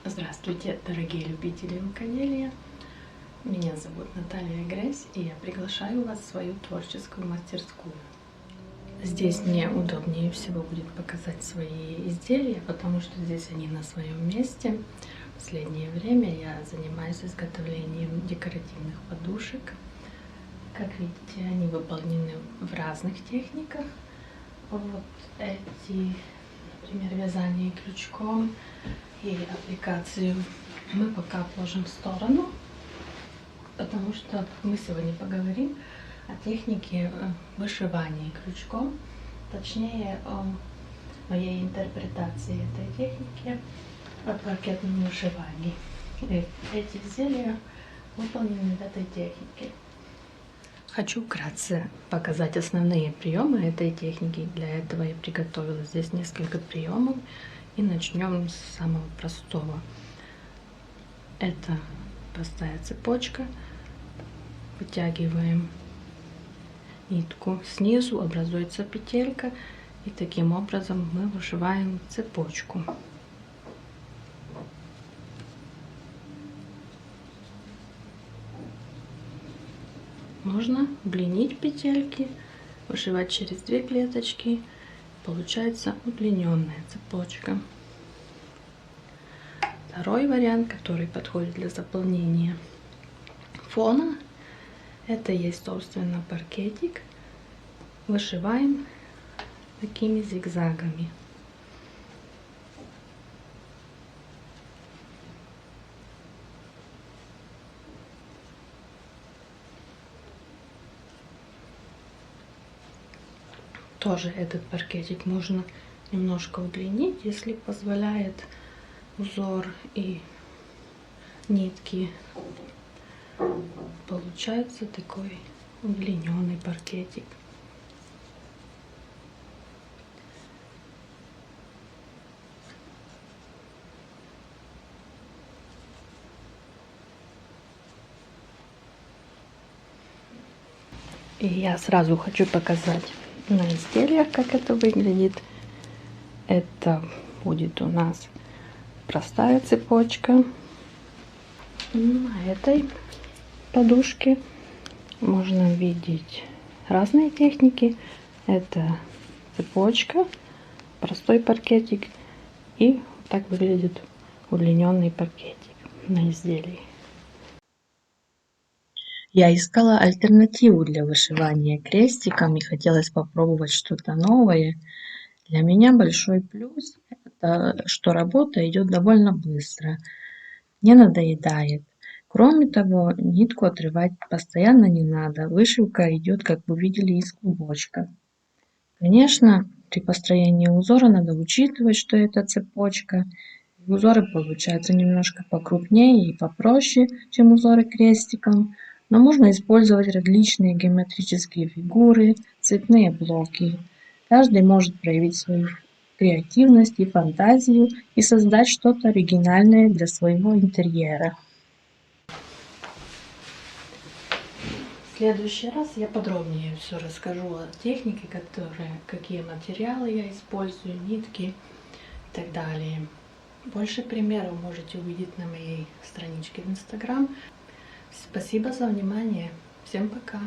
Здравствуйте, дорогие любители рукоделия! Меня зовут Наталья Гресь, и я приглашаю вас в свою творческую мастерскую. Здесь мне удобнее всего будет показать свои изделия, потому что здесь они на своем месте. В последнее время я занимаюсь изготовлением декоративных подушек. Как видите, они выполнены в разных техниках. Вот эти, например, вязание крючком и аппликацию мы пока отложим в сторону, потому что мы сегодня поговорим о технике вышивания крючком, точнее о моей интерпретации этой техники о паркетном вышивании. И эти изделия выполнены в этой технике. Хочу вкратце показать основные приемы этой техники. Для этого я приготовила здесь несколько приемов. И начнем с самого простого. Это простая цепочка. Вытягиваем нитку. Снизу образуется петелька. И таким образом мы вышиваем цепочку. Можно удлинить петельки, вышивать через 2 клеточки. Получается удлиненная цепочка. Второй вариант, который подходит для заполнения фона, это есть, собственно, паркетик. Вышиваем такими зигзагами. Тоже этот паркетик можно немножко удлинить, если позволяет узор и нитки. Получается такой удлиненный паркетик. И я сразу хочу показать на изделиях, как это выглядит. Это будет у нас простая цепочка. На этой подушке можно видеть разные техники. Это цепочка, простой паркетик и так выглядит удлиненный паркетик на изделии. Я искала альтернативу для вышивания крестиком и хотелось попробовать что-то новое. Для меня большой плюс это, что работа идет довольно быстро, не надоедает. Кроме того, нитку отрывать постоянно не надо. Вышивка идет, как вы видели, из клубочка. Конечно, при построении узора надо учитывать, что это цепочка. Узоры получаются немножко покрупнее и попроще, чем узоры крестиком. Но можно использовать различные геометрические фигуры, цветные блоки. Каждый может проявить свою креативность и фантазию и создать что-то оригинальное для своего интерьера. В следующий раз я подробнее все расскажу о технике, какие материалы я использую, нитки и так далее. Больше примеров можете увидеть на моей страничке в Instagram. Спасибо за внимание. Всем пока.